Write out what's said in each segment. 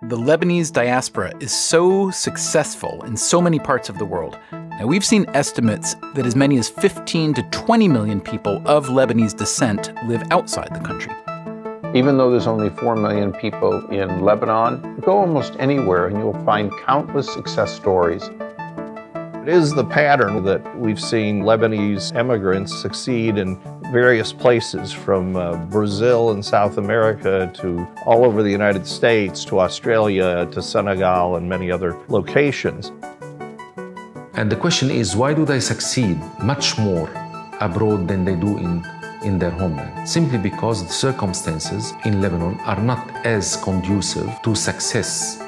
The Lebanese diaspora is so successful in so many parts of the world. Now, we've seen estimates that as many as 15 to 20 million people of Lebanese descent live outside the country. Even though there's only 4 million people in Lebanon, go almost anywhere and you'll find countless success stories. It is the pattern that we've seen Lebanese immigrants succeed in various places, from Brazil and South America to all over the United States, to Australia, to Senegal, and many other locations. And the question is, why do they succeed much more abroad than they do in their homeland? Simply because the circumstances in Lebanon are not as conducive to success.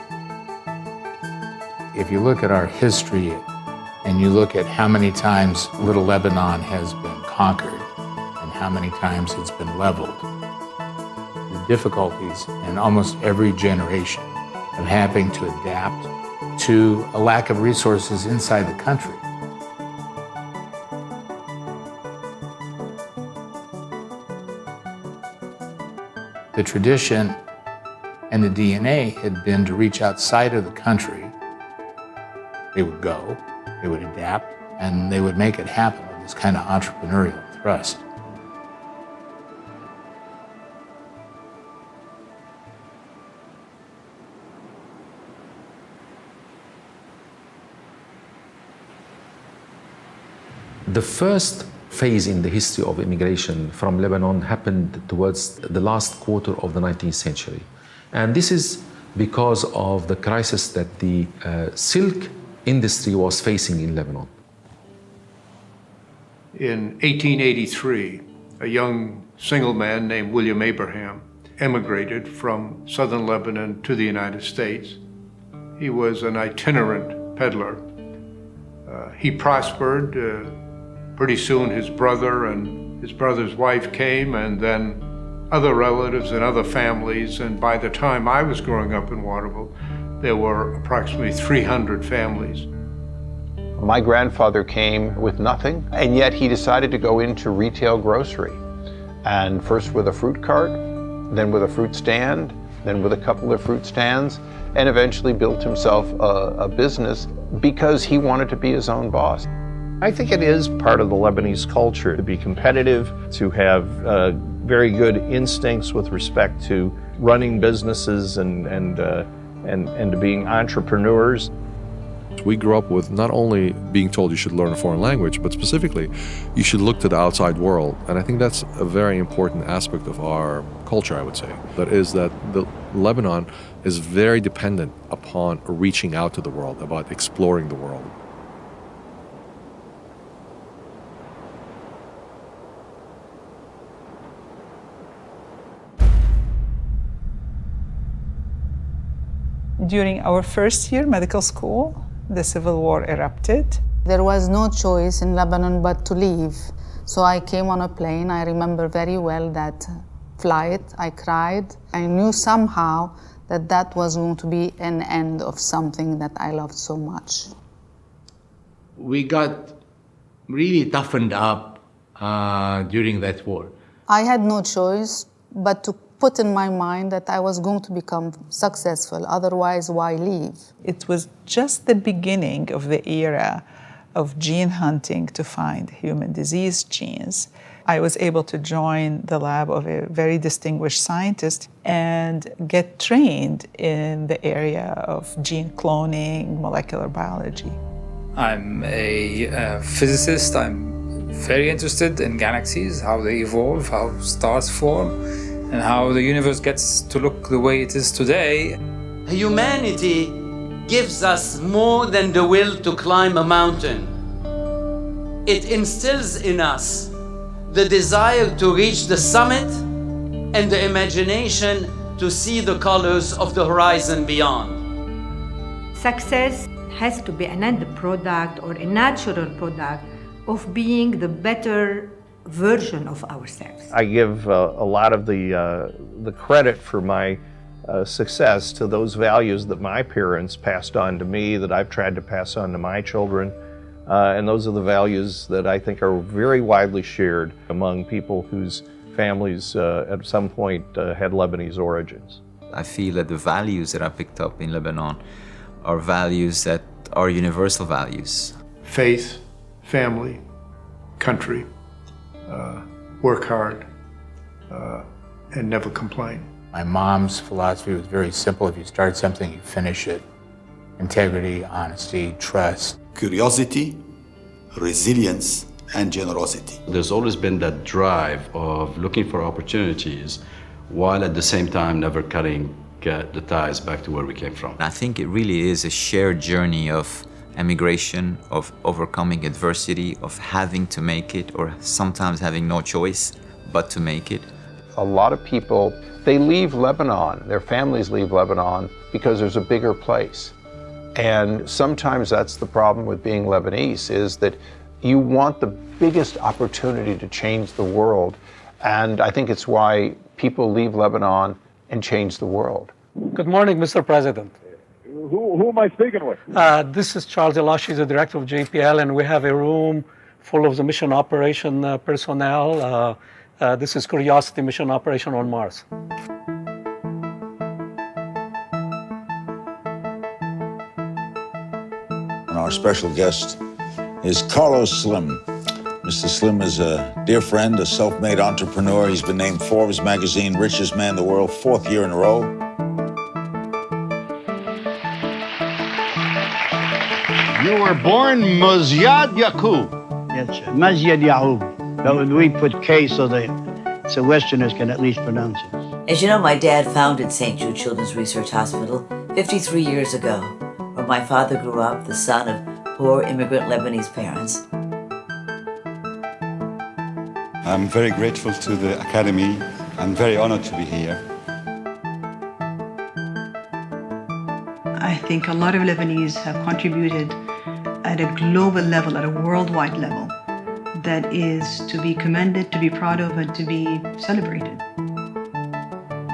If you look at our history and you look at how many times Little Lebanon has been conquered and how many times it's been leveled, the difficulties in almost every generation of having to adapt to a lack of resources inside the country. The tradition and the DNA had been to reach outside of the country. They would go, they would adapt, and they would make it happen with this kind of entrepreneurial thrust. The first phase in the history of immigration from Lebanon happened towards the last quarter of the 19th century. And this is because of the crisis that the silk industry was facing in Lebanon. In 1883, a young single man named William Abraham emigrated from southern Lebanon to the United States. He was an itinerant peddler. He prospered. Pretty soon his brother and his brother's wife came, and then other relatives and other families, and by the time I was growing up in Waterville, there were approximately 300 families. My grandfather came with nothing, and yet he decided to go into retail grocery. And first with a fruit cart, then with a fruit stand, then with a couple of fruit stands, and eventually built himself a business because he wanted to be his own boss. I think it is part of the Lebanese culture to be competitive, to have very good instincts with respect to running businesses and to being entrepreneurs. We grew up with not only being told you should learn a foreign language, but specifically, you should look to the outside world. And I think that's a very important aspect of our culture, I would say. That is that Lebanon is very dependent upon reaching out to the world, about exploring the world. During our first year medical school, the civil war erupted. There was no choice in Lebanon but to leave. So I came on a plane. I remember very well that flight. I cried. I knew somehow that that was going to be an end of something that I loved so much. We got really toughened up during that war. I had no choice but to put in my mind that I was going to become successful, otherwise why leave? It was just the beginning of the era of gene hunting to find human disease genes. I was able to join the lab of a very distinguished scientist and get trained in the area of gene cloning, molecular biology. I'm a physicist. I'm very interested in galaxies, how they evolve, how stars form, and how the universe gets to look the way it is today. Humanity gives us more than the will to climb a mountain. It instills in us the desire to reach the summit and the imagination to see the colors of the horizon beyond. Success has to be an end product or a natural product of being the better version of ourselves. I give a lot of the credit for my success to those values that my parents passed on to me, that I've tried to pass on to my children, and those are the values that I think are very widely shared among people whose families at some point had Lebanese origins. I feel that the values that I picked up in Lebanon are values that are universal values. Faith, family, country, work hard, and never complain. My mom's philosophy was very simple. If you start something, you finish it. Integrity, honesty, trust. Curiosity, resilience, and generosity. There's always been that drive of looking for opportunities while at the same time never cutting the ties back to where we came from. I think it really is a shared journey of emigration, of overcoming adversity, of having to make it, or sometimes having no choice but to make it. A lot of people, they leave Lebanon, their families leave Lebanon because there's a bigger place. And sometimes that's the problem with being Lebanese, is that you want the biggest opportunity to change the world. And I think it's why people leave Lebanon and change the world. Good morning, Mr. President. Who am I speaking with? This is Charles Elashi, the director of JPL, and we have a room full of the mission operation personnel. This is Curiosity mission operation on Mars. And our special guest is Carlos Slim. Mr. Slim is a dear friend, a self-made entrepreneur. He's been named Forbes magazine richest man in the world 4th year in a row. You were born Mazyad Yaqub. Yes, sir. Mazyad Yaqub. But we put K so Westerners can at least pronounce it. As you know, my dad founded St. Jude Children's Research Hospital 53 years ago, where my father grew up, the son of poor immigrant Lebanese parents. I'm very grateful to the Academy. I'm very honored to be here. I think a lot of Lebanese have contributed at a global level, at a worldwide level, that is to be commended, to be proud of, and to be celebrated.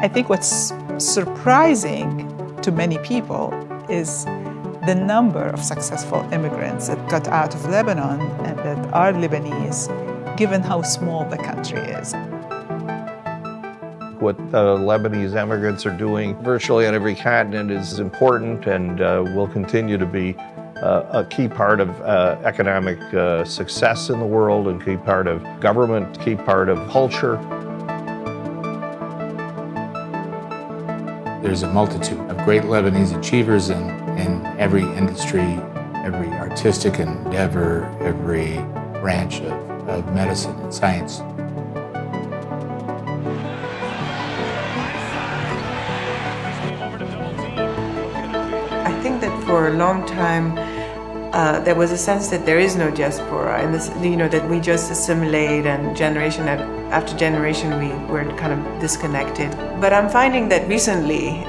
I think what's surprising to many people is the number of successful immigrants that got out of Lebanon and that are Lebanese, given how small the country is. What the Lebanese immigrants are doing virtually on every continent is important and will continue to be a key part of economic success in the world, and key part of government, key part of culture. There's a multitude of great Lebanese achievers in every industry, every artistic endeavor, every branch of medicine and science. I think that for a long time, there was a sense that there is no diaspora, and this, that we just assimilate, and generation after generation we were kind of disconnected. But I'm finding that recently,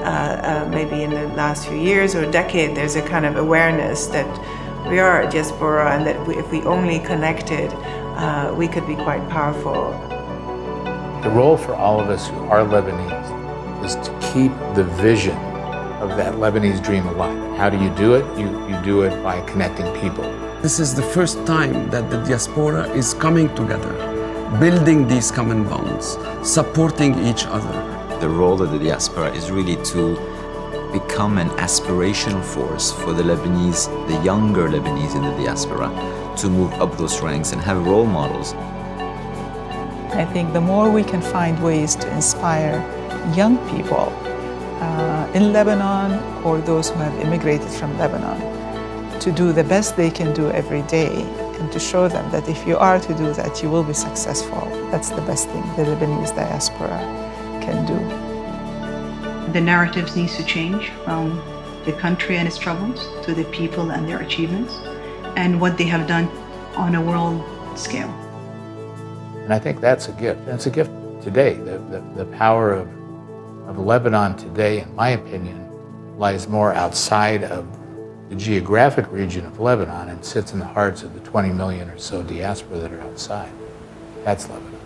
maybe in the last few years or decade, there's a kind of awareness that we are a diaspora, and that if we only connected, we could be quite powerful. The role for all of us who are Lebanese is to keep the vision of that Lebanese dream alive. How do you do it? You do it by connecting people. This is the first time that the diaspora is coming together, building these common bonds, supporting each other. The role of the diaspora is really to become an aspirational force for the Lebanese, the younger Lebanese in the diaspora, to move up those ranks and have role models. I think the more we can find ways to inspire young people in Lebanon, or those who have immigrated from Lebanon, to do the best they can do every day, and to show them that if you are to do that, you will be successful. That's the best thing the Lebanese diaspora can do. The narratives needs to change from the country and its troubles to the people and their achievements and what they have done on a world scale. And I think that's a gift. It's a gift today. The power of Lebanon today, in my opinion, lies more outside of the geographic region of Lebanon and sits in the hearts of the 20 million or so diaspora that are outside. That's Lebanon.